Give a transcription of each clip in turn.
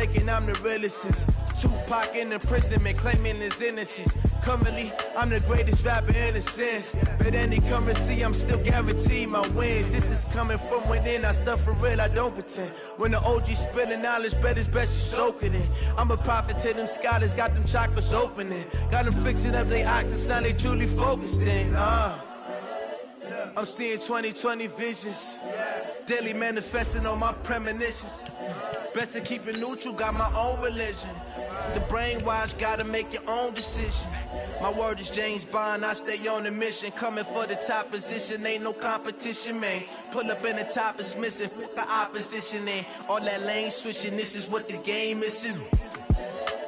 faking I'm the realest since Tupac in imprisonment, claiming his innocence. Currently, I'm the greatest rapper in a sense. But any currency, I'm still guaranteed my wins. This is coming from within, I stuff for real, I don't pretend. When the OG spilling knowledge, bet it's best you soak it in. I'm a prophet to them scholars, got them chakras opening. Got them fixing up they octaves, now they truly focused in. I'm seeing 2020 visions. Daily manifesting on my premonitions. Best to keep it neutral, got my own religion. The brainwash, gotta make your own decision. My word is James Bond, I stay on the mission. Coming for the top position, ain't no competition, man. Pull up in the top is missing, the opposition ain't. All that lane switching, this is what the game is.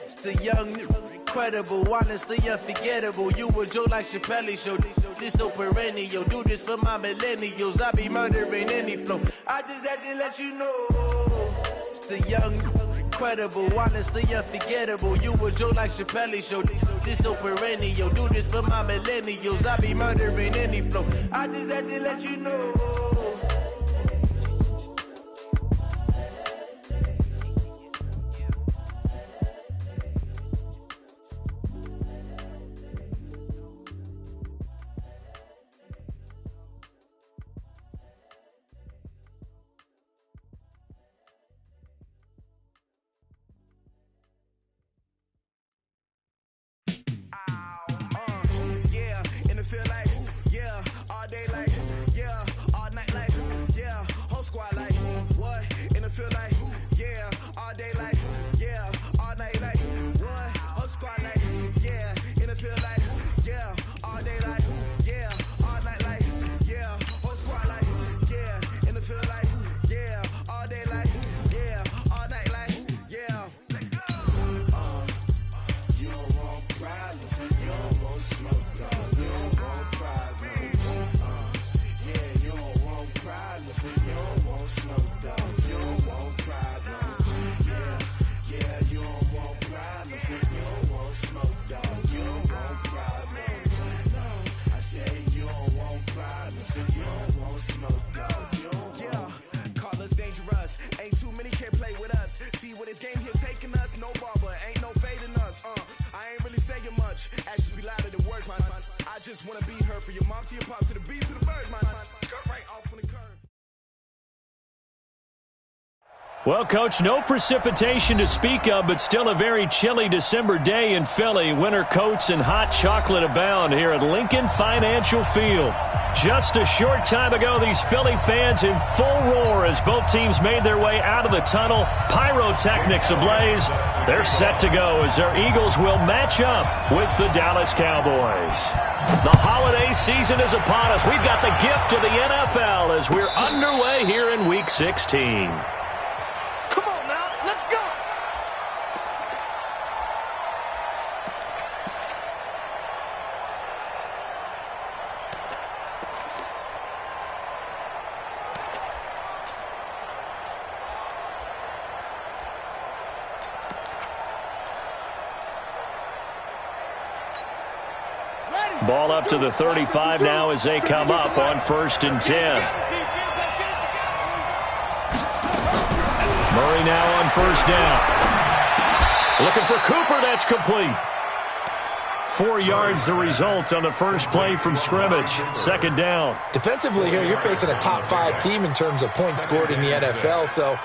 It's the young, incredible, honestly unforgettable. You a Joe like Chappelle show. This so perennial, do this for my millennials. I be murdering any flow. I just had to let you know. It's the young, incredible, honestly unforgettable. You a Joe like Chappelle show. This so perennial, do this for my millennials. I be murdering any flow. I just had to let you know. Well, Coach, no precipitation to speak of, but still a very chilly December day in Philly. Winter coats and hot chocolate abound here at Lincoln Financial Field. Just a short time ago, these Philly fans in full roar as both teams made their way out of the tunnel. Pyrotechnics ablaze. They're set to go as their Eagles will match up with the Dallas Cowboys. The holiday season is upon us. We've got the gift of the NFL as we're underway here in Week 16. Ball up to the 35 now as they come up on 1st and 10. Murray now on 1st down. Looking for Cooper, that's complete. 4 yards the result on the first play from scrimmage. 2nd down. Defensively here, you're facing a top 5 team in terms of points scored in the NFL. So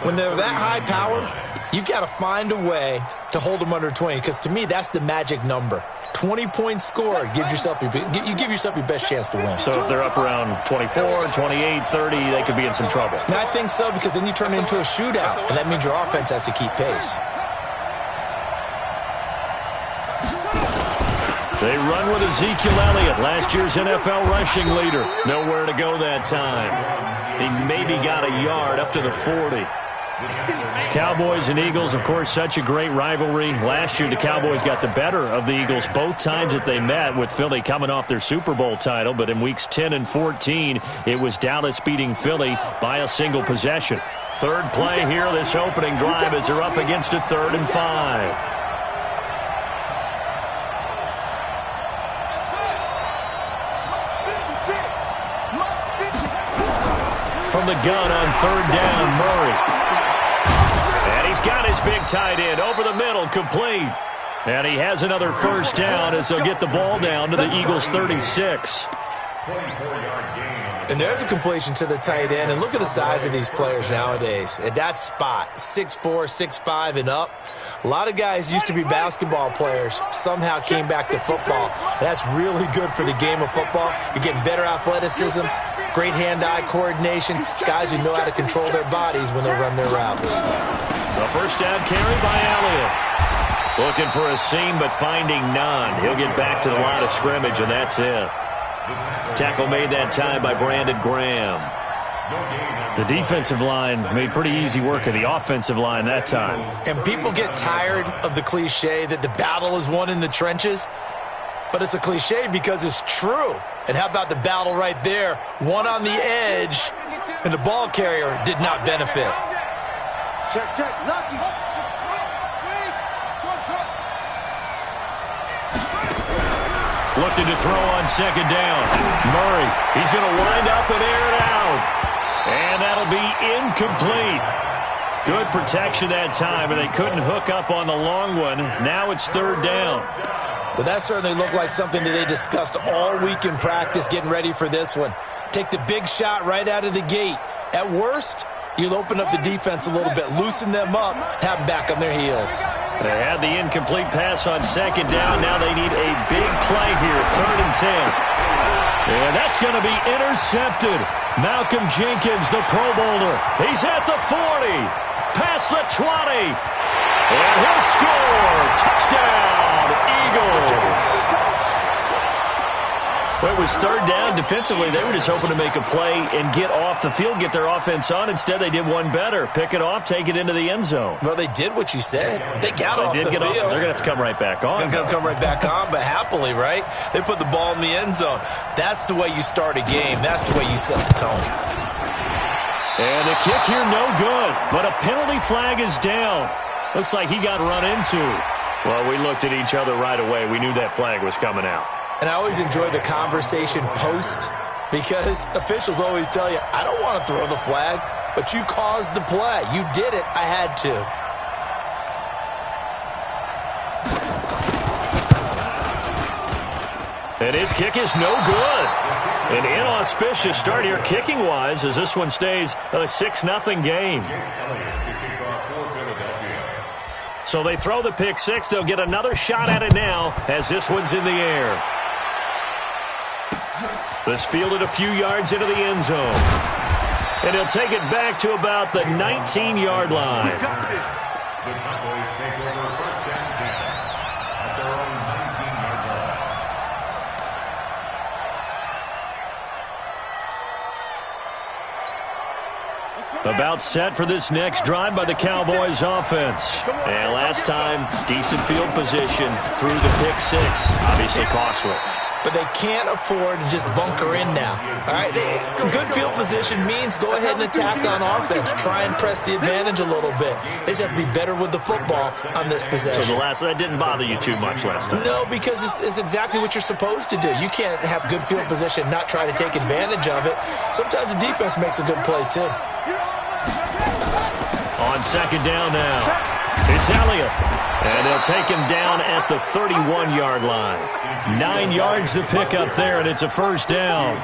when they're that high powered, you got to find a way to hold them under 20. Because to me, that's the magic number. 20 points scored. You give yourself your best chance to win. So if they're up around 24, 28, 30, they could be in some trouble. And I think so, because then you turn it into a shootout, and that means your offense has to keep pace. They run with Ezekiel Elliott, last year's NFL rushing leader. Nowhere to go that time. He maybe got a yard up to the 40. Cowboys and Eagles, of course, such a great rivalry. Last year, the Cowboys got the better of the Eagles both times that they met, with Philly coming off their Super Bowl title. But in weeks 10 and 14, it was Dallas beating Philly by a single possession. 3rd play here, this opening drive, as they're up against a 3rd and 5. From the gun on 3rd down, Murray. And he's got his big tight end over the middle, complete. And he has another first down as they'll get the ball down to the Eagles' 36. And there's a completion to the tight end. And look at the size of these players nowadays. At that spot, 6'4", 6'5", and up. A lot of guys used to be basketball players, somehow came back to football. That's really good for the game of football. You're getting better athleticism, great hand-eye coordination, guys who know how to control their bodies when they run their routes. The first down carry by Elliott. Looking for a seam, but finding none. He'll get back to the line of scrimmage, and that's it. Tackle made that time by Brandon Graham. The defensive line made pretty easy work of the offensive line that time. And people get tired of the cliche that the battle is won in the trenches. But it's a cliche because it's true. And how about the battle right there? One on the edge, and the ball carrier did not benefit. Check, lucky. Looking to throw on second down. Murray, he's going to wind up and air it out. And that'll be incomplete. Good protection that time, and they couldn't hook up on the long one. Now it's third down. Well, that certainly looked like something that they discussed all week in practice getting ready for this one. Take the big shot right out of the gate. At worst, you'll open up the defense a little bit, loosen them up, have them back on their heels. They had the incomplete pass on second down. Now they need a big play here, 3rd and 10. And that's going to be intercepted. Malcolm Jenkins, the Pro Bowler. He's at the 40, past the 20. And he'll score. Touchdown, Eagles. Well, it was third down. Defensively, they were just hoping to make a play and get off the field, get their offense on. Instead, they did one better. Pick it off, take it into the end zone. Well, they did what you said. They got off the field. They're going to have to come right back on. They're going to come right back on, but happily, right? They put the ball in the end zone. That's the way you start a game. That's the way you set the tone. And the kick here, no good. But a penalty flag is down. Looks like he got run into. Well, we looked at each other right away. We knew that flag was coming out. And I always enjoy the conversation post because officials always tell you, I don't want to throw the flag, but you caused the play. You did it. I had to. And his kick is no good. An inauspicious start here kicking-wise as this one stays a 6-0 game. So they throw the pick six. They'll get another shot at it now as this one's in the air. This fielded a few yards into the end zone. And he'll take it back to about the 19-yard line. The Cowboys take over first and 10 at their own 19-yard line. About set for this next drive by the Cowboys offense. And last time, decent field position through the pick six. Obviously costly. But they can't afford to just bunker in now. All right, good field position means go ahead and attack on offense. Try and press the advantage a little bit. They just have to be better with the football on this possession. So that didn't bother you too much last time? No, because it's exactly what you're supposed to do. You can't have good field position, not try to take advantage of it. Sometimes the defense makes a good play, too. On second down now, it's Elliott. And they'll take him down at the 31-yard line. 9 yards to pick up there, and it's a first down.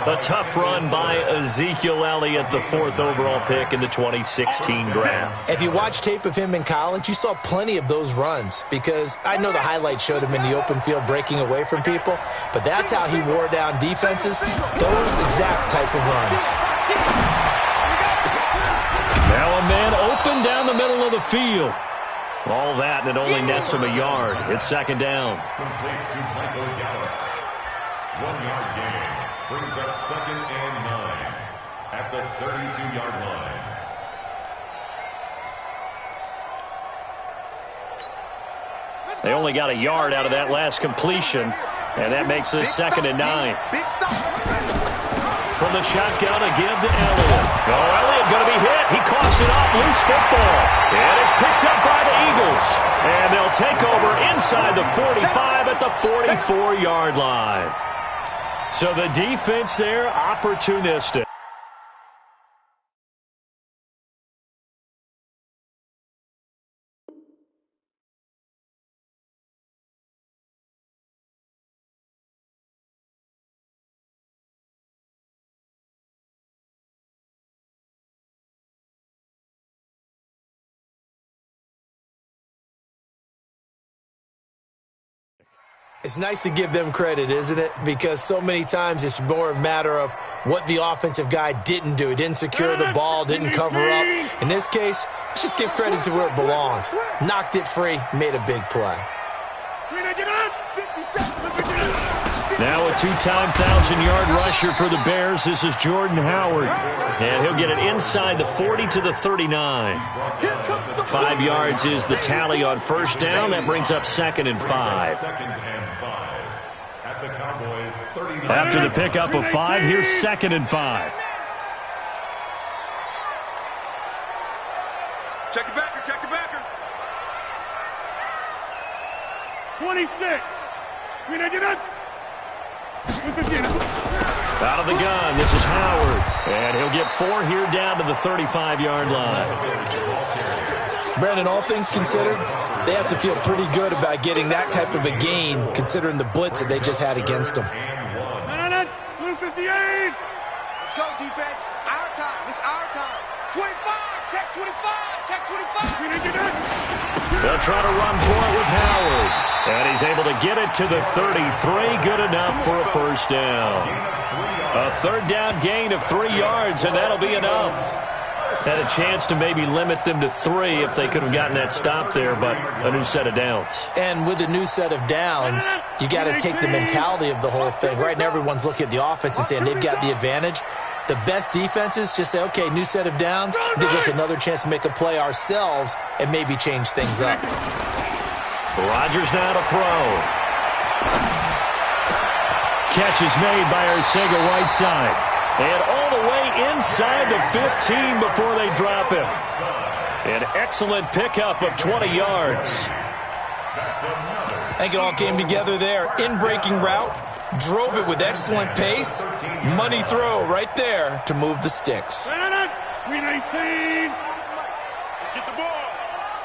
A tough run by Ezekiel Elliott, the 4th overall pick in the 2016 draft. If you watch tape of him in college, you saw plenty of those runs because I know the highlights showed him in the open field breaking away from people, but that's how he wore down defenses, those exact type of runs. Now a man open down the middle of the field. All that, and it only nets him a yard. It's second down. Complete to Michael Gallup. 1-yard gain brings up 2nd and 9 at the 32-yard line. They only got a yard out of that last completion, and that makes this 2nd and 9. From the shotgun, a give to Elliott. Oh, Elliott going to be hit. He coughs it up. Loose football. And it's picked up by the Eagles. And they'll take over inside the 45 at the 44-yard line. So the defense there, opportunistic. It's nice to give them credit, isn't it? Because so many times it's more a matter of what the offensive guy didn't do. He didn't secure the ball, didn't cover up. In this case, let's just give credit to where it belongs. Knocked it free, made a big play. Now a two-time 1,000-yard rusher for the Bears. This is Jordan Howard. And he'll get it inside the 40 to the 39. 5 yards is the tally on first down. That brings up 2nd and 5. After the pickup of 5, here's 2nd and 5. Check it backer, check it backer. 26. Out of the gun, this is Howard. And he'll get 4 here down to the 35-yard line. Brandon, all things considered, they have to feel pretty good about getting that type of a gain, considering the blitz that they just had against them. Blue 58. Let's go, defense. Our time. It's our time. 25. Check 25. Check 25. They'll try to run for it with Howard. And he's able to get it to the 33. Good enough for a first down. A third down gain of 3 yards, and that'll be enough. Had a chance to maybe limit them to 3 if they could have gotten that stop there, but a new set of downs. And with a new set of downs, you got to take the mentality of the whole thing. Right now, everyone's looking at the offense and saying they've got the advantage. The best defenses just say, okay, new set of downs, gives us another chance to make a play ourselves and maybe change things up. Rodgers now to throw. Catch is made by Arcega-Whiteside. And all the way inside the 15 before they drop him. An excellent pickup of 20 yards. I think it all came together there. In-breaking route, drove it with excellent pace. Money throw right there to move the sticks. 319. Get the ball.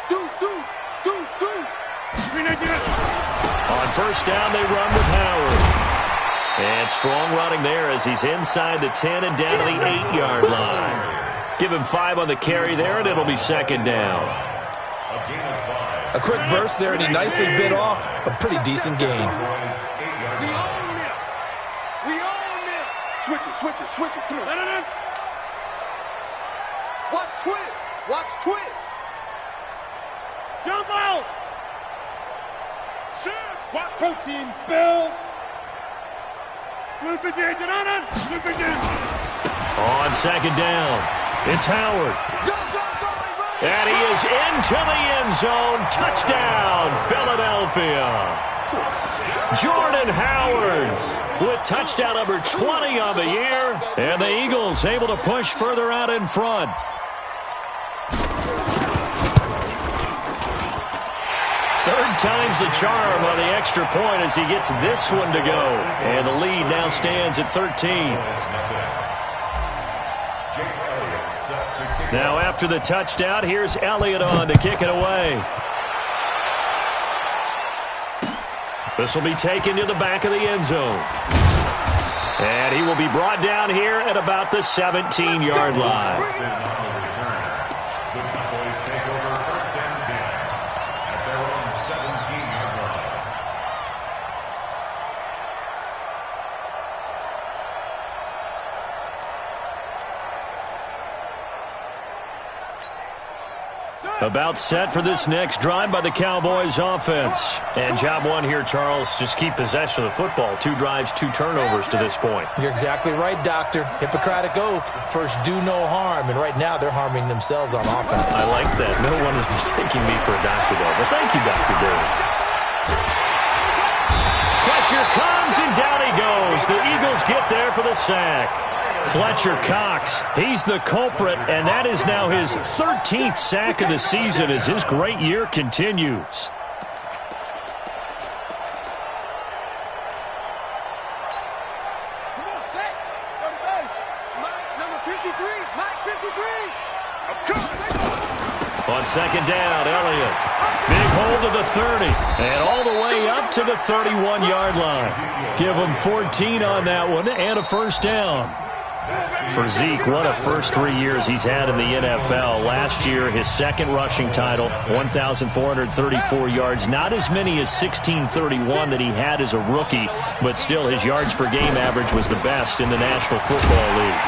Deuce, deuce, deuce, deuce. 319. On first down, they run with Howard. And strong running there as he's inside the 10 and down to the 8-yard line. Give him 5 on the carry there, and it'll be 2nd down. A quick burst there, and he nicely bit off a pretty decent gain. We own them. We own them. Switch it, switch it, switch it. Come on. Watch twist. Watch twist. Jump out. Shift. Watch protein spill. Blue 58. Get on it. Blue 58. On 2nd down, it's Howard. Go, go, go, everybody. And he is into the end zone. Touchdown, Philadelphia. Jordan Howard with touchdown number 20 on the year. And the Eagles able to push further out in front. Third time's the charm on the extra point as he gets this one to go. And the lead now stands at 13. Now after the touchdown, here's Elliott on to kick it away. This will be taken to the back of the end zone. And he will be brought down here at about the 17-yard line. About set for this next drive by the Cowboys offense. And job one here, Charles, just keep possession of the football. 2 drives, 2 turnovers to this point. You're exactly right, Doctor. Hippocratic oath. First, do no harm. And right now, they're harming themselves on offense. I like that. No one is mistaking me for a doctor, though. But thank you, Dr. Burns. Pressure comes, and down he goes. The Eagles get there for the sack. Fletcher Cox, he's the culprit, and that is now his 13th sack of the season as his great year continues. Come on, set. First base. Mike, number 53. Mike, 53. I'm coming. On second down, Elliott. Big hold to the 30, and all the way up to the 31-yard line. Give him 14 on that one and a first down. For Zeke, what a first 3 years he's had in the NFL. Last year, his second rushing title, 1,434 yards. Not as many as 1,631 that he had as a rookie, but still his yards per game average was the best in the National Football League.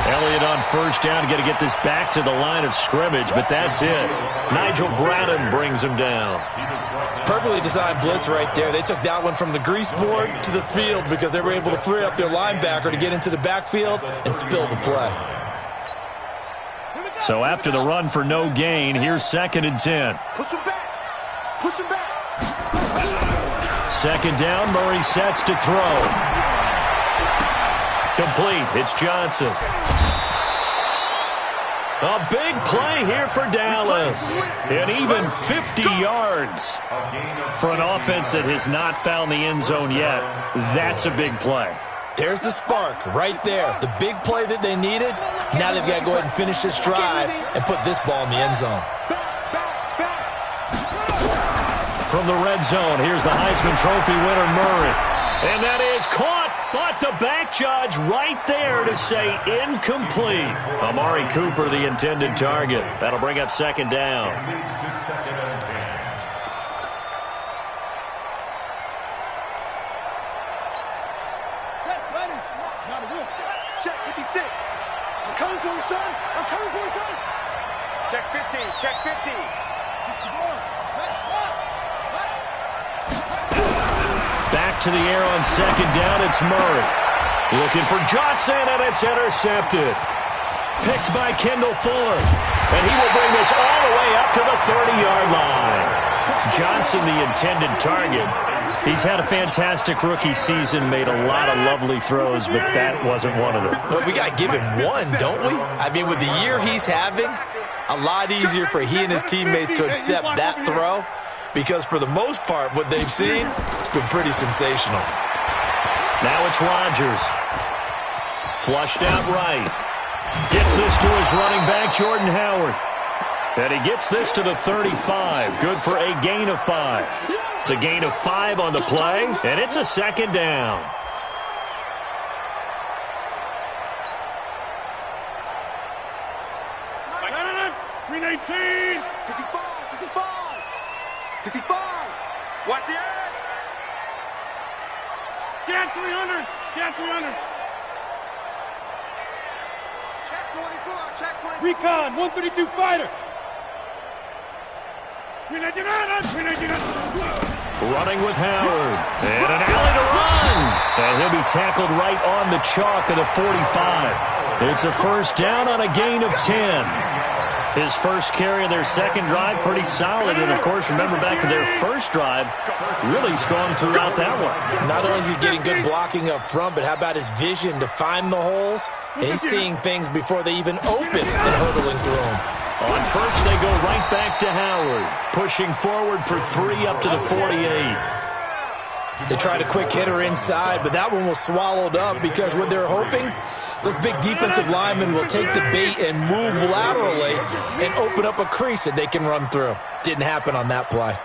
Elliott on first down, got to get this back to the line of scrimmage, but that's it. Nigel Bradham brings him down. Perfectly designed blitz right there. They took that one from the grease board to the field because they were able to free up their linebacker to get into the backfield and spill the play. So after the run for no gain, here's 2nd and 10. Push him back. Push him back. 2nd down, Murray sets to throw. Complete. It's Johnson. A big play here for Dallas. And even 50 yards for an offense that has not found the end zone yet. That's a big play. There's the spark right there. The big play that they needed. Now they've got to go ahead and finish this drive and put this ball in the end zone. From the red zone, here's the Heisman Trophy winner, Murray. And that is caught. But the back judge right there to say incomplete. Amari Cooper, the intended target. That'll bring up 2nd down. Check, ready. Not a whoop. Check 56. I'm coming for you, son. I'm coming for you, son. Check 15. Check 15. Back to the air on 2nd down, it's Murray. Looking for Johnson, and it's intercepted. Picked by Kendall Fuller. And he will bring this all the way up to the 30-yard line. Johnson, the intended target. He's had a fantastic rookie season, made a lot of lovely throws, but that wasn't one of them. But we got to give him one, don't we? I mean, with the year he's having, a lot easier for he and his teammates to accept that throw. Because for the most part, what they've seen, it's been pretty sensational. Now it's Rodgers. Flushed out right. Gets this to his running back, Jordan Howard. And he gets this to the 35. Good for a gain of 5. It's a gain of 5 on the play, and it's a 2nd down. $319. 65. Watch the edge. Get 300. Get 300. Check 24. Check 24. Recon, 132 fighter. 399. Running with Howard. And an alley to run. And he'll be tackled right on the chalk of the 45. It's a first down on a gain of 10. His first carry of their second drive, pretty solid. And, of course, remember back to their first drive, really strong throughout that one. Not only is he getting good blocking up front, but how about his vision to find the holes? And he's seeing things before they even open and hurdling through them. On first, they go right back to Howard, pushing forward for 3 up to the 48. They tried a quick hitter inside, but that one was swallowed up because what they're hoping, those big defensive linemen will take the bait and move laterally and open up a crease that they can run through. Didn't happen on that play.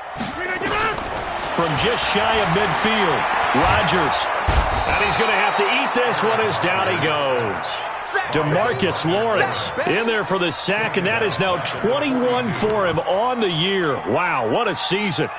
From just shy of midfield, Rodgers. And he's going to have to eat this one as down he goes. DeMarcus Lawrence in there for the sack, and that is now 21 for him on the year. Wow, what a season.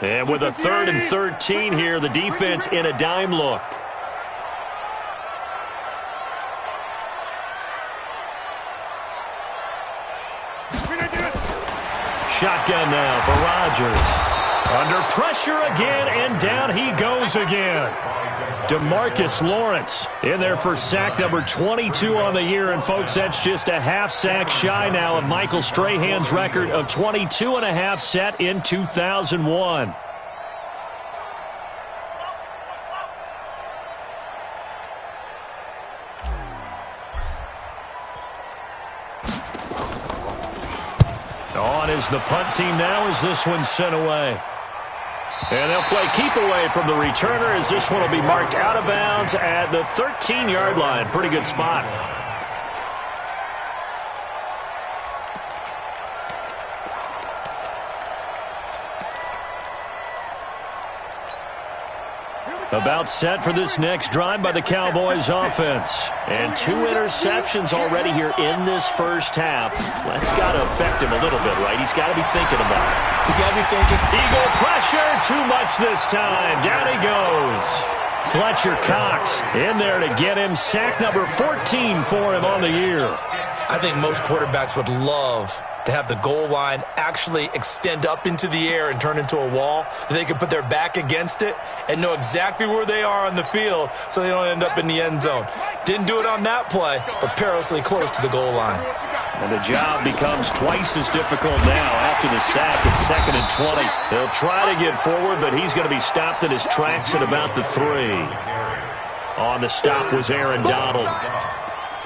And with a 3rd and 13 here, the defense in a dime look. Shotgun now for Rodgers. Under pressure again, and down he goes again. DeMarcus Lawrence in there for sack number 22 on the year. And, folks, that's just a half sack shy now of Michael Strahan's record of 22 and a half set in 2001. On is the punt team now as this one's sent away. And they'll play keep away from the returner as this one will be marked out of bounds at the 13-yard line. Pretty good spot. About set for this next drive by the Cowboys offense. And 2 interceptions already here in this first half. That's got to affect him a little bit, right? He's got to be thinking about it. He's got to be thinking. Eagle pressure, too much this time. Down he goes. Fletcher Cox in there to get him. Sack number 14 for him on the year. I think most quarterbacks would love to have the goal line actually extend up into the air and turn into a wall. They can put their back against it and know exactly where they are on the field so they don't end up in the end zone. Didn't do it on that play, but perilously close to the goal line. And the job becomes twice as difficult now after the sack. It's 2nd and 20. He'll try to get forward, but he's going to be stopped in his tracks at about the 3. On the stop was Aaron Donald.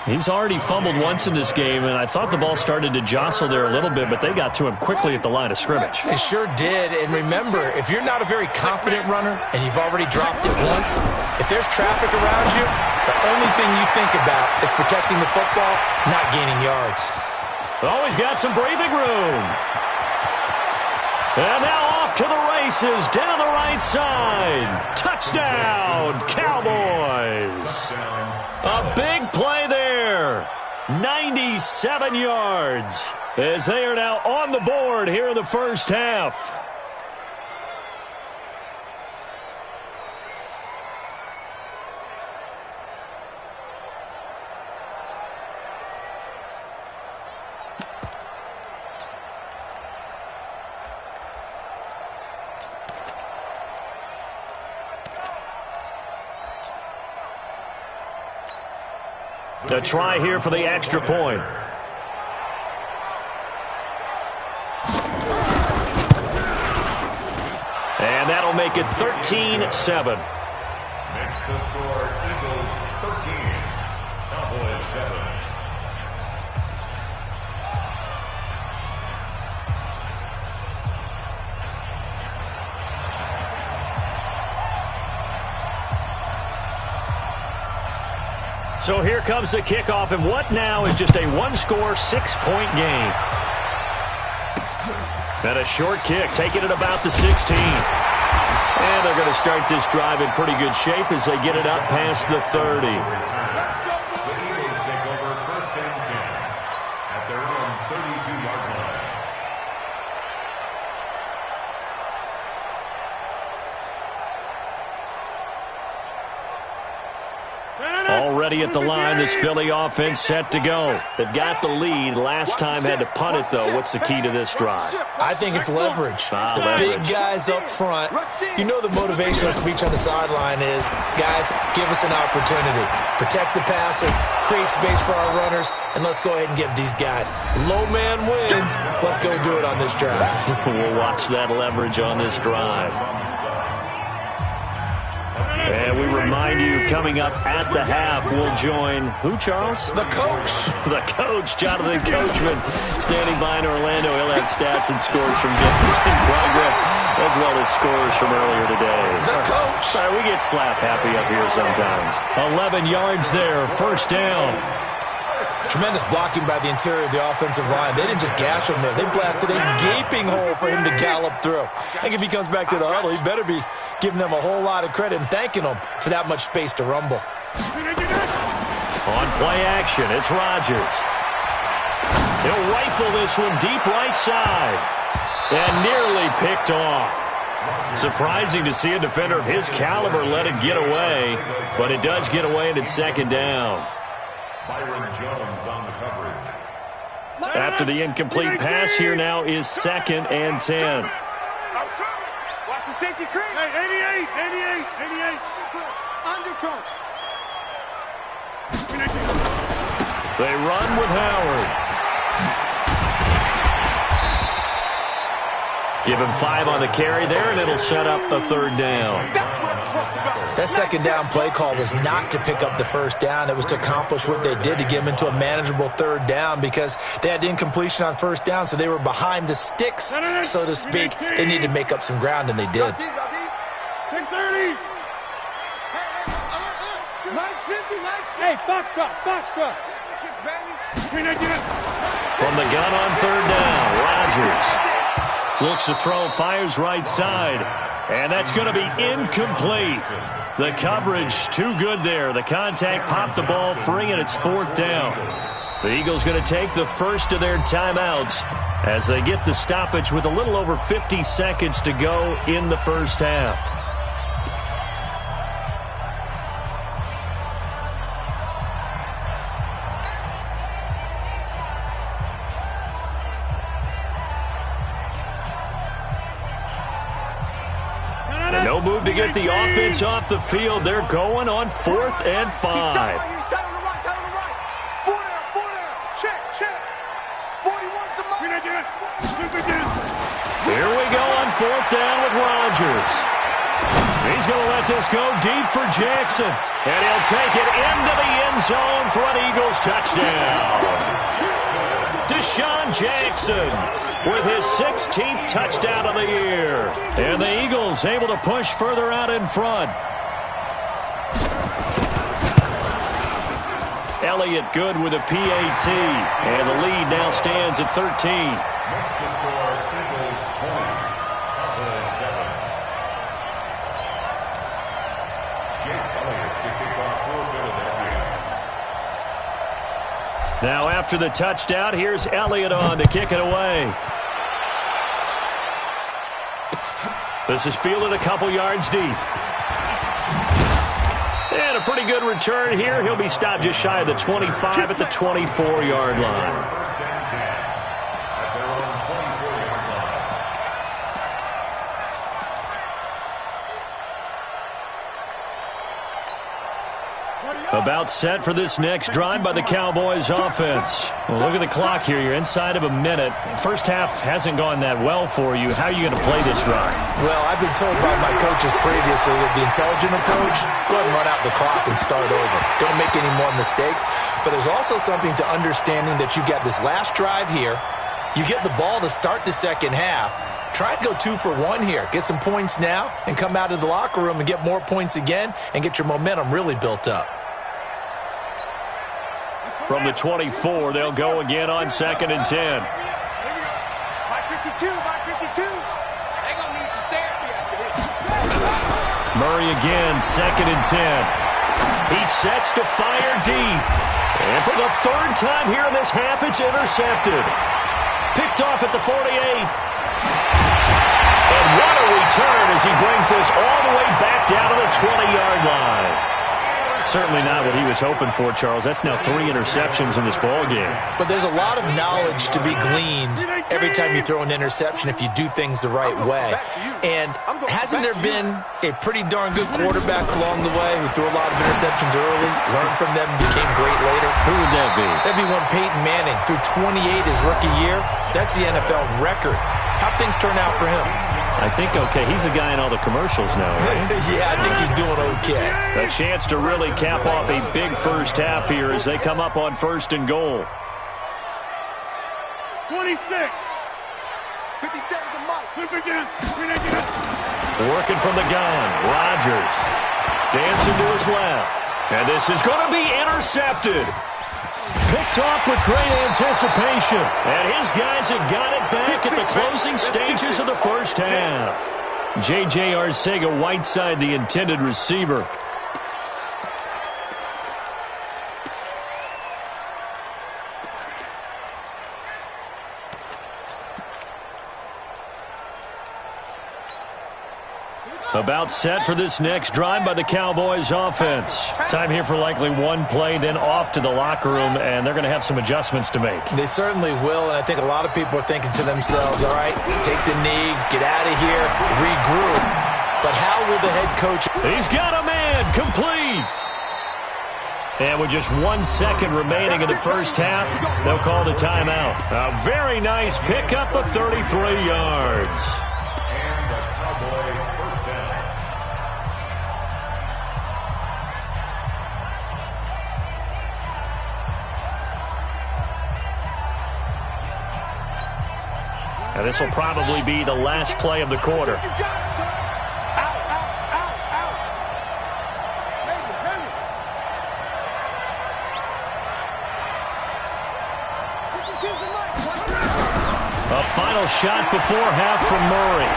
He's already fumbled once in this game, and I thought the ball started to jostle there a little bit, but they got to him quickly at the line of scrimmage. They sure did, and remember, if you're not a very confident runner and you've already dropped it once, if there's traffic around you, the only thing you think about is protecting the football, not gaining yards. Oh, he's got some breathing room. And now off to the races, down the right side. Touchdown, Cowboys. A big play there. 97 yards as they are now on the board here in the first half. A try here for the extra point. And that'll make it 13-7. Makes the score Eagles 13, Cowboys 7. So here comes the kickoff, and what now is just a one-score, 6-point game. And a short kick, taking it about the 16. And they're going to start this drive in pretty good shape as they get it up past the 30. The Eagles take over 1st and 10 at their own 32-yard line. Already at the line, this Philly offense set to go. They've got the lead. Last time had to punt it, though. What's the key to this drive? I think it's leverage. The leverage. Big guys up front. You know the motivational speech on the sideline is, guys, give us an opportunity. Protect the passer, create space for our runners, and let's go ahead and give these guys. Low man wins. Let's go do it on this drive. We'll watch that leverage on this drive. And we remind you, coming up at the half, we'll join who, Charles? The coach. The coach, Jonathan Coachman, standing by in Orlando. He'll have stats and scores from games in progress, as well as scores from earlier today. The coach. Sorry, we get slap happy up here sometimes. 11 yards there, 1st down. Tremendous blocking by the interior of the offensive line. They didn't just gash him there. They blasted a gaping hole for him to gallop through. I think if he comes back to the huddle, he better be giving them a whole lot of credit and thanking them for that much space to rumble. On play action, it's Rodgers. He'll rifle this one deep right side. And nearly picked off. Surprising to see a defender of his caliber let it get away. But it does get away, and it's 2nd down. Byron Jones on the coverage. After the incomplete pass, here now is 2nd and 10. Watch the safety creep. Hey, 88. Under coach. They run with Howard. Give him 5 on the carry there, and it'll set up a 3rd down. That 2nd down play call was not to pick up the 1st down. It was to accomplish what they did to get them into a manageable 3rd down because they had incompletion on 1st down, so they were behind the sticks, so to speak. They needed to make up some ground, and they did. 30. Max 50. Hey, Foxtrot. From the gun on 3rd down, Rodgers looks to throw, fires right side, and that's going to be incomplete. The coverage too good there. The contact popped the ball free, and it's 4th down. The Eagles going to take the first of their timeouts as they get the stoppage with a little over 50 seconds to go in the first half. And no move to get the offense off the field. They're going on 4th and 5. Here we go on 4th down with Rodgers. He's going to let this go deep for Jackson. And he'll take it into the end zone for an Eagles touchdown. Deshaun Jackson with his 16th touchdown of the year. And the Eagles able to push further out in front. Elliott good with a PAT. And the lead now stands at 13. Next to score, Eagles 20, Cowboys 7. Jake Elliott to kick off forfeit of that game. Now after the touchdown, here's Elliott on to kick it away. This is fielded a couple yards deep. And a pretty good return here. He'll be stopped just shy of the 25 at the 24-yard line. First and 10 at their own 24-yard line. About set for this next drive by the Cowboys offense. Well, look at the clock here. You're inside of a minute. First half hasn't gone that well for you. How are you going to play this drive? Well, I've been told by my coaches previously that the intelligent approach, go ahead and run out the clock and start over. Don't make any more mistakes. But there's also something to understanding that you got this last drive here. You get the ball to start the second half. Try and go 2 for 1 here. Get some points now and come out of the locker room and get more points again and get your momentum really built up. From the 24, they'll go again on 2nd and 10. 552, 552. They're going to need some therapy after this. Murray again, 2nd and 10. He sets to fire deep. And for the 3rd time here in this half, it's intercepted. Picked off at the 48. And what a return as he brings this all the way back down to the 20-yard line. Certainly not what he was hoping for, Charles. That's now 3 interceptions in this ballgame. But there's a lot of knowledge to be gleaned every time you throw an interception if you do things the right way. And hasn't there been a pretty darn good quarterback along the way who threw a lot of interceptions early, learned from them, became great later? Who would that be? That'd be one Peyton Manning. Threw 28 his rookie year. That's the NFL record. How'd things turn out for him? I think okay. He's a guy in all the commercials now, right? Yeah, I think he's doing okay. A chance to really cap off a big first half here as they come up on 1st and goal. 26. 50 seconds of Mike. Working from the gun, Rodgers dancing to his left. And this is going to be intercepted. Picked off with great anticipation. And his guys have got it back at the closing stages of the first half. J.J. Arcega-Whiteside, the intended receiver. About set for this next drive by the Cowboys offense. Time here for likely one play, then off to the locker room, and they're going to have some adjustments to make. They certainly will, and I think a lot of people are thinking to themselves, all right, take the knee, get out of here, regroup. But how will the head coach... He's got a man, complete. And with just 1 second remaining in the first half, they'll call the timeout. A very nice pickup of 33 yards. And this will probably be the last play of the quarter. A final shot before half from Murray.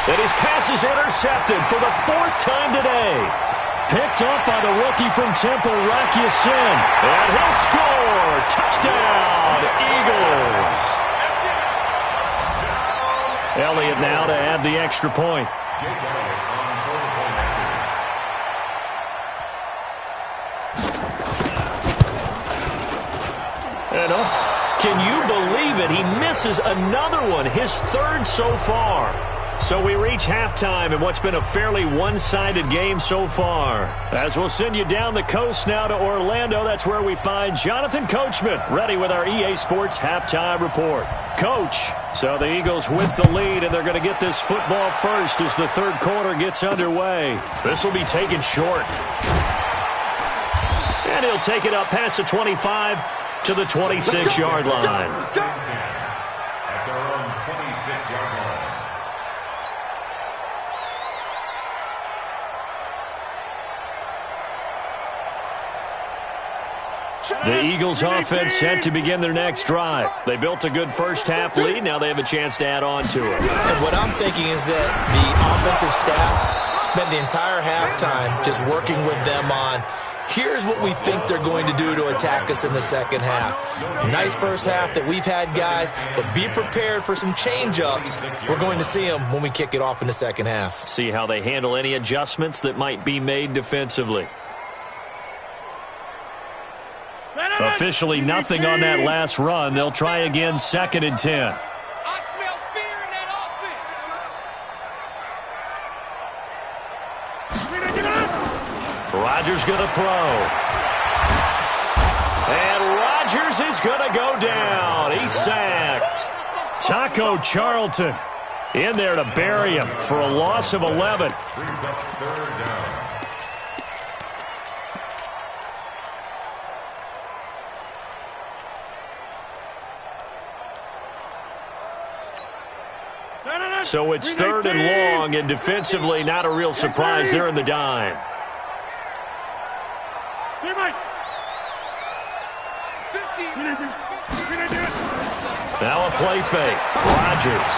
And his pass is intercepted for the 4th time today. Picked up by the rookie from Temple, Rocky Sin. And he'll score. Touchdown, Eagles. Elliott now to add the extra point. Can you believe it? He misses another one, his 3rd so far. So we reach halftime in what's been a fairly one-sided game so far. As we'll send you down the coast now to Orlando, that's where we find Jonathan Coachman, ready with our EA Sports halftime report. Coach, so the Eagles with the lead, and they're going to get this football first as the 3rd quarter gets underway. This will be taken short. And he'll take it up past the 25 to the 26-yard line. At their own 26-yard line. The Eagles offense set to begin their next drive. They built a good first-half lead. Now they have a chance to add on to it. And what I'm thinking is that the offensive staff spent the entire halftime just working with them on, here's what we think they're going to do to attack us in the second half. Nice first half that we've had, guys, but be prepared for some change-ups. We're going to see them when we kick it off in the second half. See how they handle any adjustments that might be made defensively. Officially nothing on that last run. They'll try again, 2nd and 10. I smell fear in that offense. Rodgers going to throw. And Rodgers is going to go down. He's sacked. Taco Charlton in there to bury him for a loss of 11. Brings up 3rd down. So it's 3rd and long, and defensively not a real surprise. They're in the dime. Now a play fake. Rodgers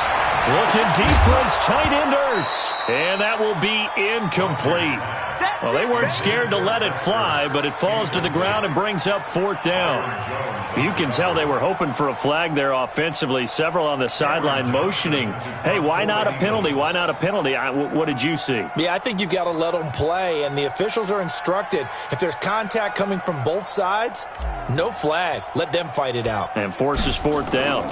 looking deep for his tight end Ertz. And that will be incomplete. Well, they weren't scared to let it fly, but it falls to the ground and brings up 4th down. You can tell they were hoping for a flag there offensively. Several on the sideline motioning, hey, why not a penalty? Why not a penalty? What did you see? Yeah, I think you've got to let them play, and the officials are instructed, if there's contact coming from both sides, no flag. Let them fight it out. And forces 4th down.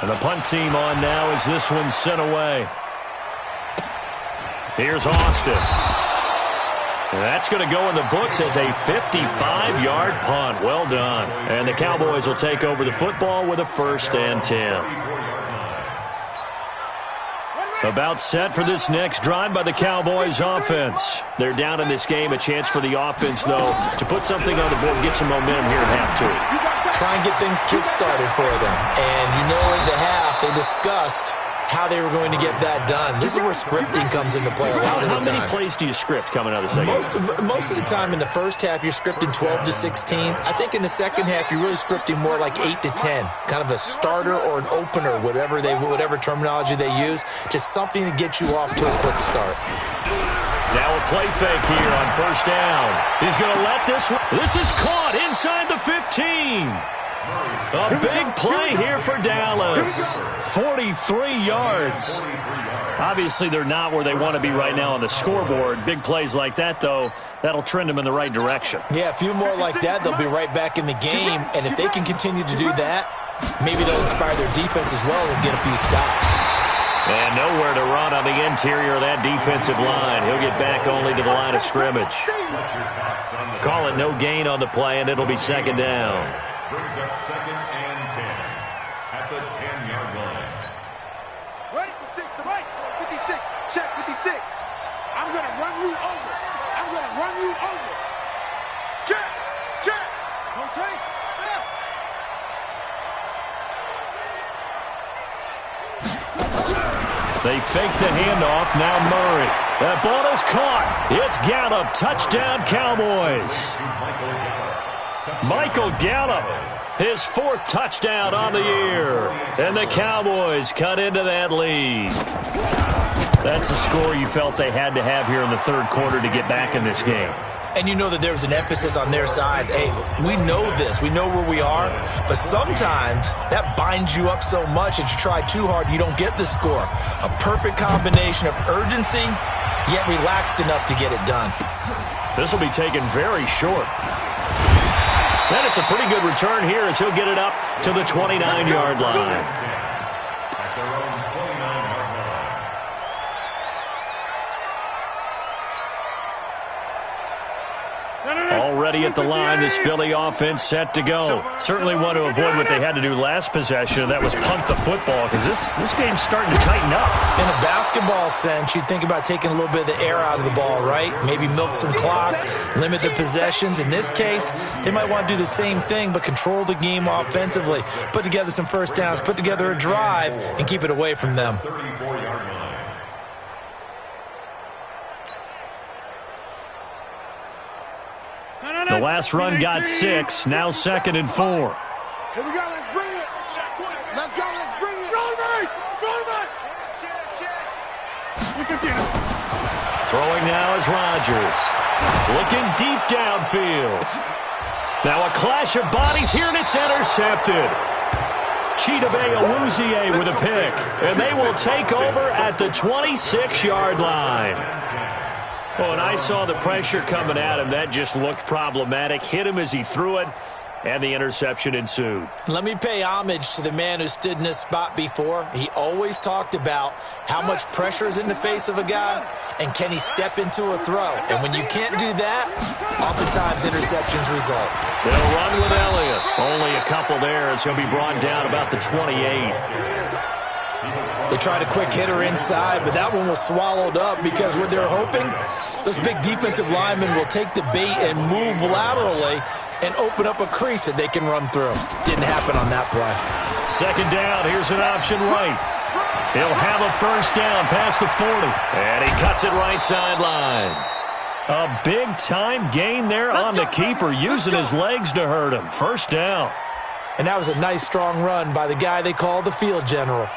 And the punt team on now as this one's sent away. Here's Austin. And that's going to go in the books as a 55-yard punt. Well done. And the Cowboys will take over the football with a 1st and 10. About set for this next drive by the Cowboys offense. They're down in this game. A chance for the offense, though, to put something on the board, get some momentum here at half 2. Try and get things kick-started for them. And you know in the half they discussed how they were going to get that done. This is where scripting comes into play a lot of the time. How many plays do you script coming out of the second? Most of the time in the first half, you're scripting 12 to 16. I think in the second half, you're really scripting more like 8 to 10. Kind of a starter or an opener, whatever terminology they use. Just something to get you off to a quick start. Now a play fake here on 1st down. He's going to let this one. This is caught inside the 15. A big play here for Dallas. 43 yards. Obviously, they're not where they want to be right now on the scoreboard. Big plays like that, though, that'll trend them in the right direction. Yeah, a few more like that, they'll be right back in the game. And if they can continue to do that, maybe they'll inspire their defense as well and get a few stops. And nowhere to run on the interior of that defensive line. He'll get back only to the line of scrimmage. Call it no gain on the play, and it'll be 2nd down. Brings up 2nd and 10 at the 10-yard line. Ready? 6 to right. 56. Check 56. I'm going to run you over. I'm going to run you over. Check. Check. Okay. Yeah. They fake the handoff. Now Murray. That ball is caught. It's Gallup. Touchdown, Cowboys. Michael Gallup His 4th touchdown on the year. And the Cowboys cut into that lead. That's a score you felt they had to have here in the 3rd quarter to get back in this game. And you know that there's an emphasis on their side. Hey, we know this. We know where we are. But sometimes that binds you up so much that you try too hard, you don't get the score. A perfect combination of urgency, yet relaxed enough to get it done. This will be taken very short. Then it's a pretty good return here as he'll get it up to the 29-yard line. Already at the line, this Philly offense set to go. Certainly want to avoid what they had to do last possession. That was punt the football because this game's starting to tighten up. In a basketball sense, you think about taking a little bit of the air out of the ball, right? Maybe milk some clock, limit the possessions. In this case, they might want to do the same thing but control the game offensively. Put together some first downs, put together a drive, and keep it away from them. The last run got 6, now 2nd and 4. Here we go, let's bring it. Let's go, let's bring it. Throwing now is Rodgers. Looking deep downfield. Now a clash of bodies here, and it's intercepted. Chidobe Awuzie with a pick, and they will take over at the 26-yard line. Oh, and I saw the pressure coming at him. That just looked problematic. Hit him as he threw it, and the interception ensued. Let me pay homage to the man who stood in this spot before. He always talked about how much pressure is in the face of a guy, and can he step into a throw. And when you can't do that, oftentimes interceptions result. They'll run with Elliott. Only a couple there as he'll be brought down about the 28. They tried a quick hitter inside, but that one was swallowed up because what they're hoping, those big defensive linemen will take the bait and move laterally and open up a crease that they can run through. Didn't happen on that play. 2nd down, here's an option right. He'll have a first down past the 40, and he cuts it right sideline. A big-time gain there on the keeper, using his legs to hurt him. First down. And that was a nice, strong run by the guy they call the field general.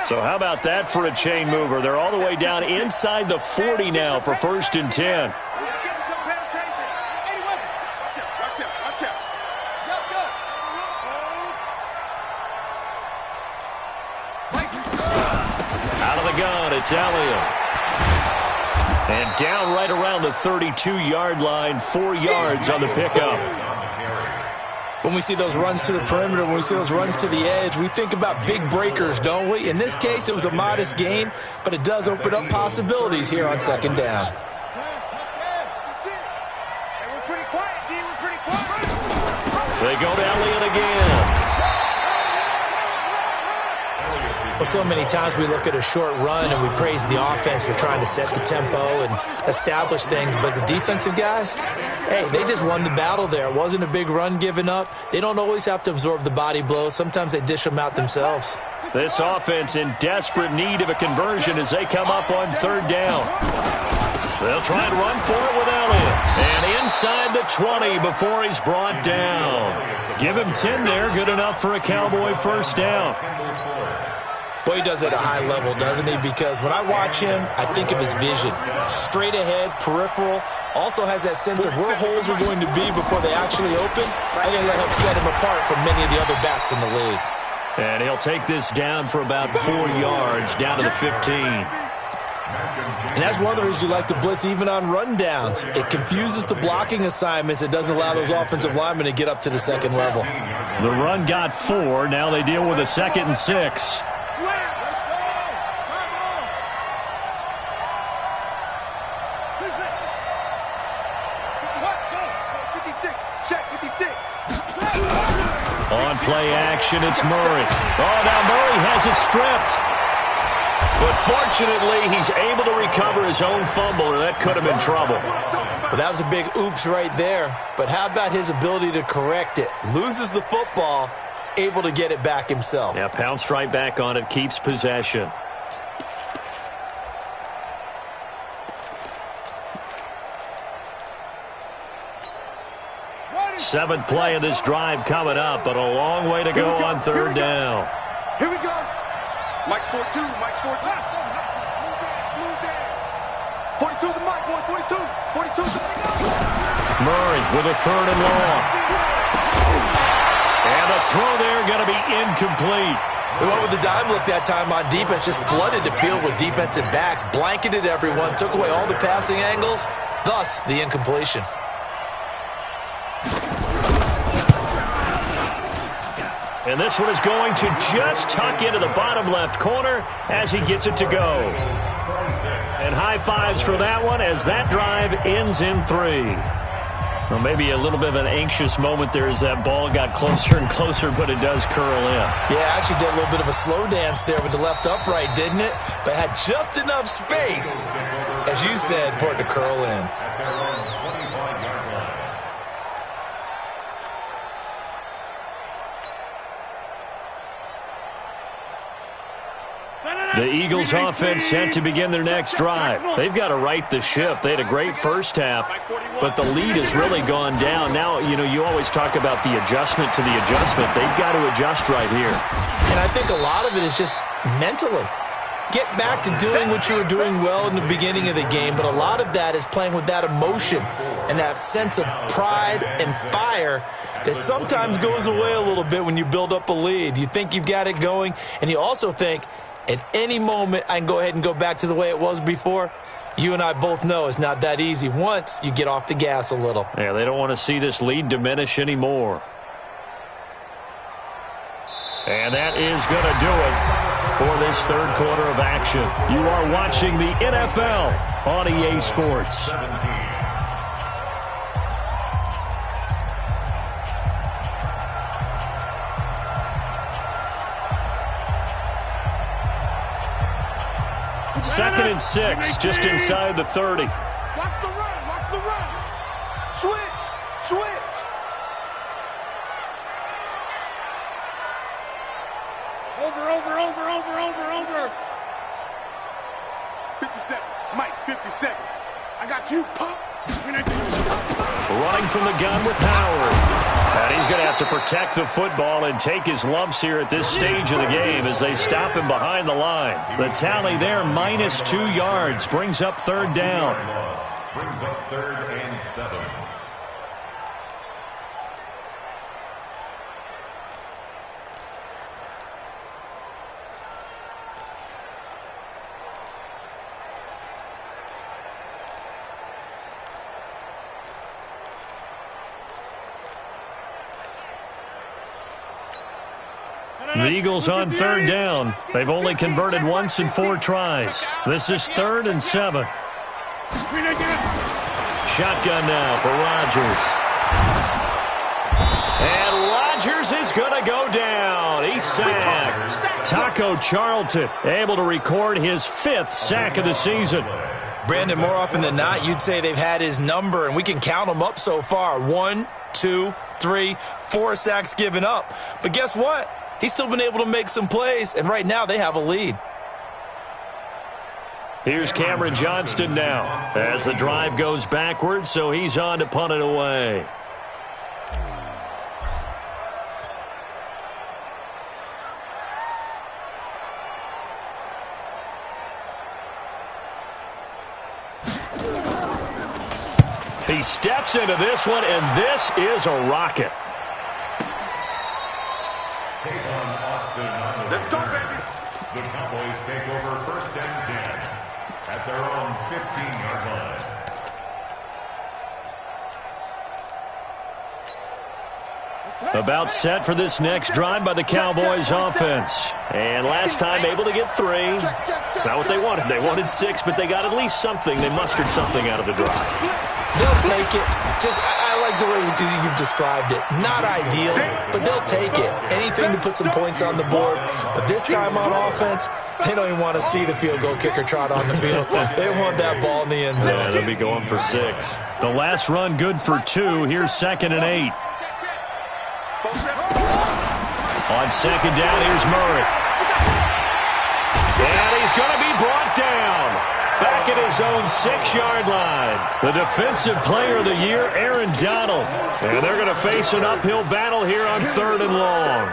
So how about that for a chain mover? They're all the way down inside the 40 now for 1st and 10. Out of the gun, it's Elliott. And down right around the 32-yard line, 4 yards on the pickup. When we see those runs to the perimeter, when we see those runs to the edge, we think about big breakers, don't we? In this case, it was a modest gain, but it does open up possibilities here on 2nd down. They go to Elliott again. Well, so many times we look at a short run and we praise the offense for trying to set the tempo and establish things, but the defensive guys, hey, they just won the battle there. It wasn't a big run given up. They don't always have to absorb the body blows. Sometimes they dish them out themselves. This offense in desperate need of a conversion as they come up on 3rd down. They'll try and run for it with Elliott. And inside the 20 before he's brought down. Give him 10 there. Good enough for a Cowboy first down. Boy, he does it at a high level, doesn't he? Because when I watch him, I think of his vision. Straight ahead, peripheral. Also has that sense of where holes are going to be before they actually open. I think that'll help set him apart from many of the other backs in the league. And he'll take this down for about 4 yards, down to the 15. And that's one of the reasons you like to blitz even on rundowns. It confuses the blocking assignments. It doesn't allow those offensive linemen to get up to the 2nd level. The run got 4. Now they deal with a 2nd and 6. On play action, it's Murray. Oh, now Murray has it stripped. But fortunately, he's able to recover his own fumble, or that could have been trouble. Well, that was a big oops right there. But how about his ability to correct it? Loses the football, able to get it back himself. Yeah, pounced right back on it, keeps possession. Seventh play of this drive coming up, but a long way to go on third down. Here we go. Mike's 4-2. Mike's 4-2. Move there. 42 to Mike, boy. 42. 42 to Murray with a third and long. And the throw there going to be incomplete. They went with the dime look that time on defense, just flooded the field with defensive backs, blanketed everyone, took away all the passing angles, thus the incompletion. And this one is going to just tuck into the bottom left corner as he gets it to go. And high fives for that one as that drive ends in 3. Well, maybe a little bit of an anxious moment there as that ball got closer and closer, but it does curl in. Yeah, actually did a little bit of a slow dance there with the left upright, didn't it? But had just enough space, as you said, for it to curl in. The Eagles offense set to begin their next drive. They've got to right the ship. They had a great first half, but the lead has really gone down. Now, you always talk about the adjustment to the adjustment. They've got to adjust right here. And I think a lot of it is just mentally. Get back to doing what you were doing well in the beginning of the game, but a lot of that is playing with that emotion and that sense of pride and fire that sometimes goes away a little bit when you build up a lead. You think you've got it going, and you also think, at any moment, I can go ahead and go back to the way it was before. You and I both know it's not that easy once you get off the gas a little. Yeah, they don't want to see this lead diminish anymore. And that is going to do it for this third quarter of action. You are watching the NFL on EA Sports. 17. Second and 6, just inside the 30. Watch the run. Watch the run. Switch. Switch. Over. 57. Mike, 57. I got you, Pop. Running from the gun with Howard. And he's going to have to protect the football and take his lumps here at this stage of the game as they stop him behind the line. The tally there, minus 2 yards, brings up third down. Brings up 3rd and 7. The Eagles on third down. They've only converted once in 4 tries. This is 3rd and 7. Shotgun now for Rodgers. And Rodgers is going to go down. He's sacked. Taco Charlton able to record his 5th sack of the season. Brandon, more often than not, you'd say they've had his number, and we can count them up so far. 1, 2, 3, 4 sacks given up. But guess what? He's still been able to make some plays, and right now they have a lead. Here's Cameron Johnston now as the drive goes backwards, so he's on to punt it away. He steps into this one, and this is a rocket. Let's go, baby. The Cowboys take over 1st and 10 at their own 15-yard line. About set for this next drive by the Cowboys offense. And last time able to get 3. It's not what they wanted. They wanted 6, but they got at least something. They mustered something out of the drive. They'll take it. I like the way you've described it. Not ideal, but they'll take it. Anything to put some points on the board. But this time on offense, they don't even want to see the field goal kicker trot on the field. They want that ball in the end zone. Yeah, they'll be going for 6. The last run good for 2. Here's 2nd and 8. On 2nd down, here's Murray. And he's going to be brought down. back at his own 6-yard line. The Defensive Player of the Year, Aaron Donald. And they're going to face an uphill battle here on 3rd and long.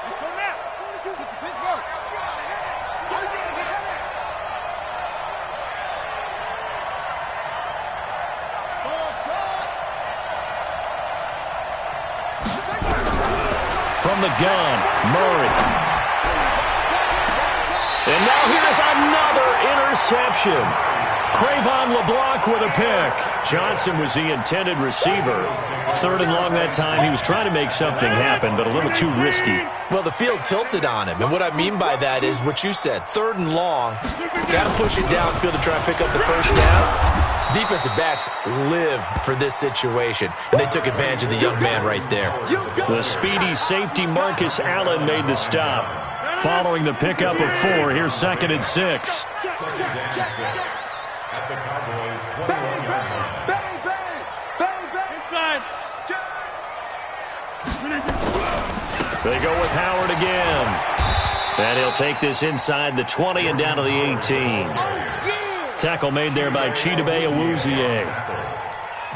Let's go now. Pittsburgh. From the gun, Murray. And now here's another interception. Cravon LeBlanc with a pick. Johnson was the intended receiver. 3rd and long that time. He was trying to make something happen, but a little too risky. Well, the field tilted on him, and what I mean by that is what you said. 3rd and long, got to push it downfield to try and pick up the first down. Defensive backs live for this situation, and they took advantage of the young man right there. The speedy safety Marcus Allen made the stop. Following the pickup of 4, here's 2nd and 6. At the Cowboys' 21-yard line. They go with Howard again. And he'll take this inside the 20 and down to the 18. Tackle made there by Chidobe Awuzie.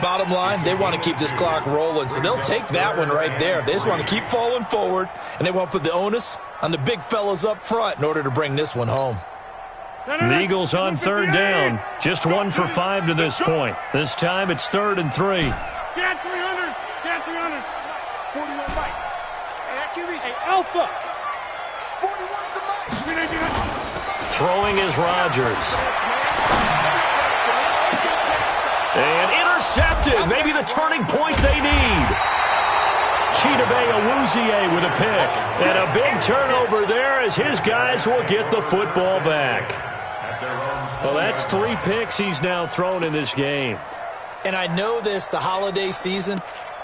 Bottom line, they want to keep this clock rolling, so they'll take that one right there. They just want to keep falling forward, and they want to put the onus on the big fellas up front in order to bring this one home. The Eagles on 3rd down. Just 1 for 5 to this point. This time it's 3rd and 3. Get 300. Get 300. 41 Mike. Hey, QB's. Hey, Alpha. 41's the Mike. Throwing is Rodgers. And intercepted. Maybe the turning point they need. Chidobe Awuzie with a pick. And a big turnover there as his guys will get the football back. Well, that's 3 picks he's now thrown in this game. And I know this, the holiday season,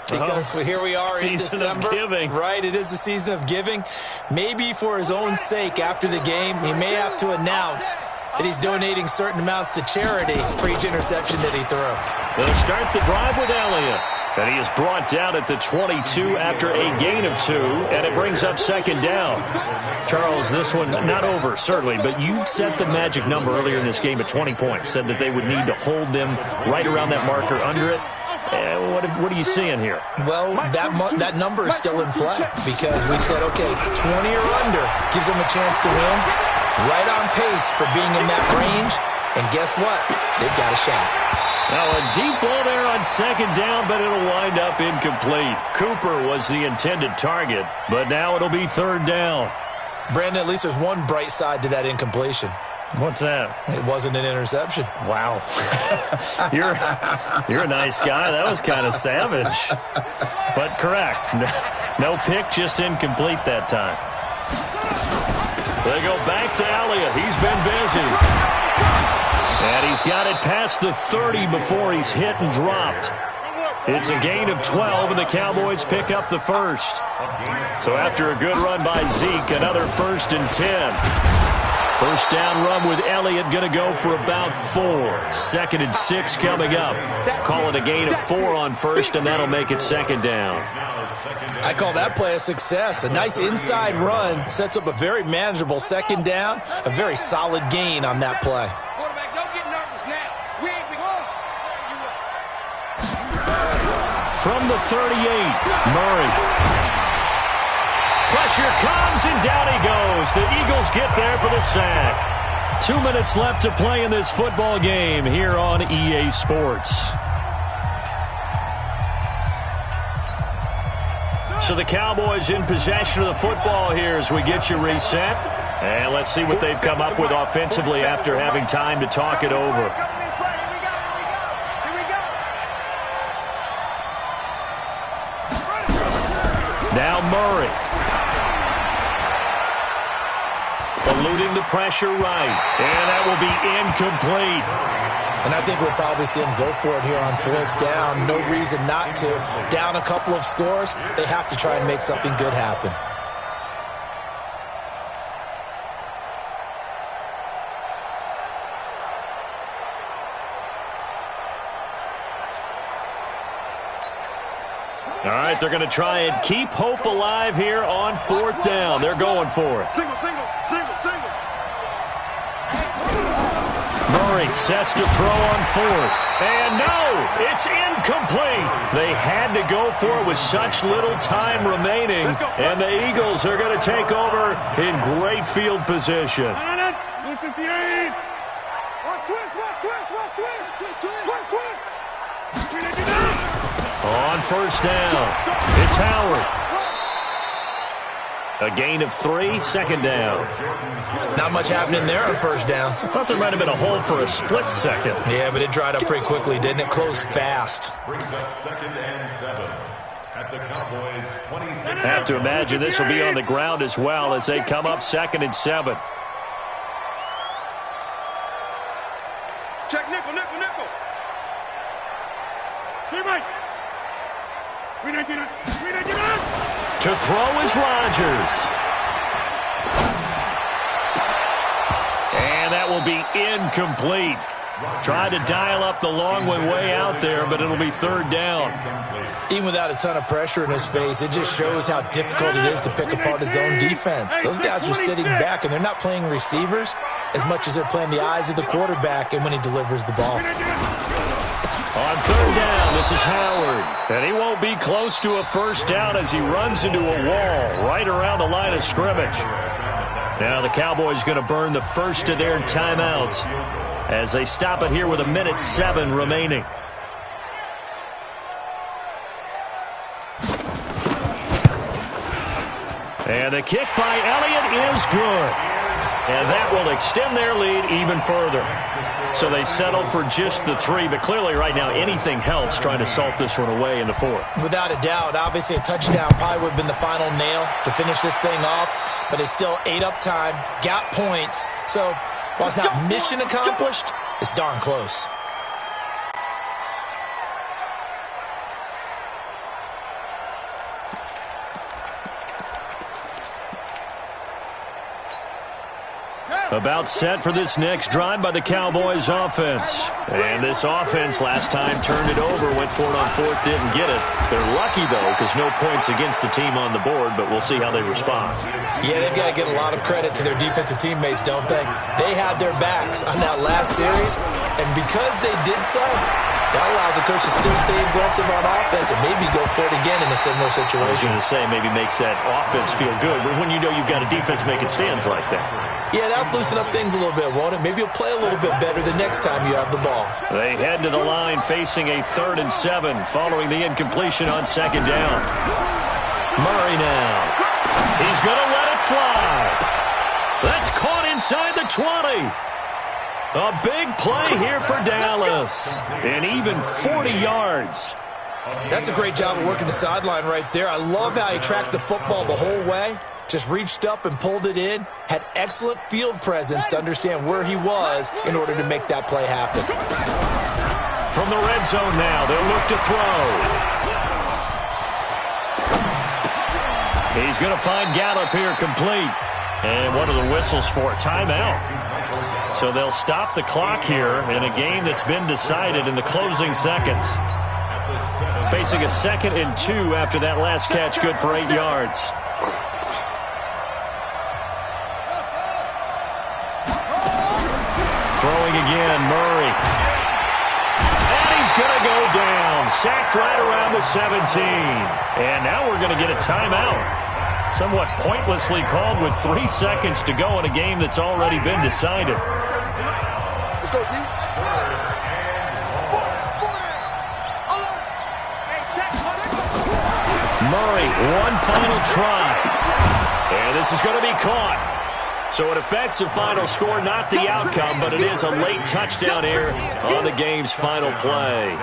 because here we are in December. Season of giving. Right, it is the season of giving. Maybe for his own sake after the game, he may have to announce that he's donating certain amounts to charity for each interception that he threw. They'll start the drive with Elliott. And he is brought down at the 22 after a gain of 2, and it brings up 2nd down. Charles, this one not over, certainly, but you set the magic number earlier in this game at 20 points, said that they would need to hold them right around that marker under it. What are you seeing here? Well, that number is still in play because we said, okay, 20 or under gives them a chance to win. Right on pace for being in that range, and guess what? They've got a shot. Now a deep ball there on 2nd down, but it'll wind up incomplete. Cooper was the intended target, but now it'll be 3rd down. Brandon, at least there's one bright side to that incompletion. What's that? It wasn't an interception. Wow. You're a nice guy. That was kind of savage. But correct. No pick, just incomplete that time. They go back to Elliott. He's been busy. And he's got it past the 30 before he's hit and dropped. It's a gain of 12, and the Cowboys pick up the first. So after a good run by Zeke, another 1st and 10. First down run with Elliott going to go for about 4. 2nd and 6 coming up. Call it a gain of 4 on 1st, and that'll make it 2nd down. I call that play a success. A nice inside run sets up a very manageable 2nd down. A very solid gain on that play. Quarterback, don't get nervous now. We ain't been on. From the 38, Murray. Pressure comes, and down he goes. The Eagles get there for the sack. 2 minutes left to play in this football game here on EA Sports. So the Cowboys in possession of the football here as we get you reset. And let's see what they've come up with offensively after having time to talk it over. Now Murray. Eluding the pressure right. And that will be incomplete. And I think we'll probably see him go for it here on 4th down. No reason not to. Down a couple of scores, they have to try and make something good happen. All right, they're going to try and keep hope alive here on 4th down. They're going for it. Single, single, single, single. Murray sets to throw on 4th. And no, it's incomplete. They had to go for it with such little time remaining. And the Eagles are going to take over in great field position. 158. Watch twist, watch twist, watch twist. Twist, twist. On 1st down, it's Howard. A gain of 3, 2nd down. Not much happening there on 1st down. I thought there might have been a hole for a split second. Yeah, but it dried up pretty quickly, didn't it? Closed fast. Brings up 2nd and 7 at the Cowboys' 26. I have to imagine this will be on the ground as well as they come up 2nd and 7. Check nickel, nickel, nickel. Teammate. 399. 399. To throw is Rodgers. And that will be incomplete. Tried to dial up the long one way out there, but it'll be 3rd down. Even without a ton of pressure in his face, it just shows how difficult it is to pick apart his own defense. Those guys are sitting back, and they're not playing receivers as much as they're playing the eyes of the quarterback and when he delivers the ball. On 3rd down, this is Howard. And he won't be close to a 1st down as he runs into a wall right around the line of scrimmage. Now the Cowboys going to burn the first of their timeouts as they stop it here with 1:07 remaining. And the kick by Elliott is good. And that will extend their lead even further. So they settle for just the 3, but clearly right now anything helps trying to salt this one away in the 4th. Without a doubt, obviously a touchdown probably would have been the final nail to finish this thing off, but it's still ate up time, got points. So while it's not mission accomplished, it's darn close. About set for this next drive by the Cowboys offense. And this offense last time turned it over, went for it on 4th, didn't get it. They're lucky, though, because no points against the team on the board, but we'll see how they respond. Yeah, they've got to get a lot of credit to their defensive teammates, don't they? They had their backs on that last series, and because they did so, that allows the coach to still stay aggressive on offense and maybe go for it again in a similar situation. I was going to say, maybe makes that offense feel good, but when you know you've got a defense making stands like that. Yeah, that'll loosen up things a little bit, won't it? Maybe you'll play a little bit better the next time you have the ball. They head to the line facing a 3rd and 7 following the incompletion on 2nd down. Murray now. He's going to let it fly. That's caught inside the 20. A big play here for Dallas. And even 40 yards. That's a great job of working the sideline right there. I love how he tracked the football the whole way. Just reached up and pulled it in. Had excellent field presence to understand where he was in order to make that play happen. From the red zone now, they'll look to throw. He's going to find Gallup here complete. And what are the whistles for? Timeout. So they'll stop the clock here in a game that's been decided in the closing seconds. Facing a 2nd and 2 after that last catch, good for 8 yards. Throwing again, Murray. And he's going to go down. Sacked right around the 17. And now we're going to get a timeout. Somewhat pointlessly called with 3 seconds to go in a game that's already been decided. Let's go, D. Murray, one final try. And this is going to be caught. So it affects the final score, not the outcome, but it is a late touchdown here on the game's final play.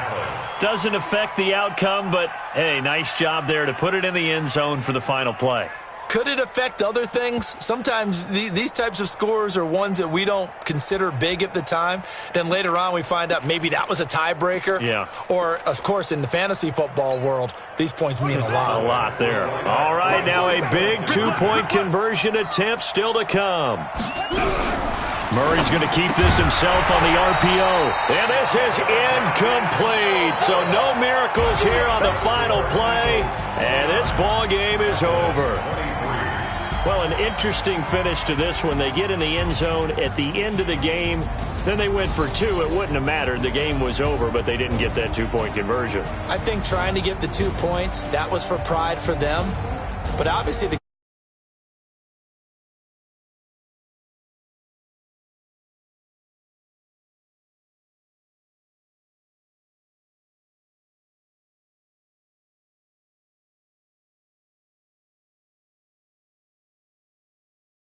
Doesn't affect the outcome, but, hey, nice job there to put it in the end zone for the final play. Could it affect other things? Sometimes these types of scores are ones that we don't consider big at the time. Then later on we find out maybe that was a tiebreaker. Yeah. Or, of course, in the fantasy football world, these points mean a lot. A lot there. All right, now a big 2-point conversion attempt still to come. Murray's going to keep this himself on the RPO. And this is incomplete. So no miracles here on the final play. And this ball game is over. Well, an interesting finish to this one. They get in the end zone at the end of the game. Then they went for two. It wouldn't have mattered. The game was over, but they didn't get that two-point conversion. I think trying to get the 2 points, that was for pride for them. But obviously the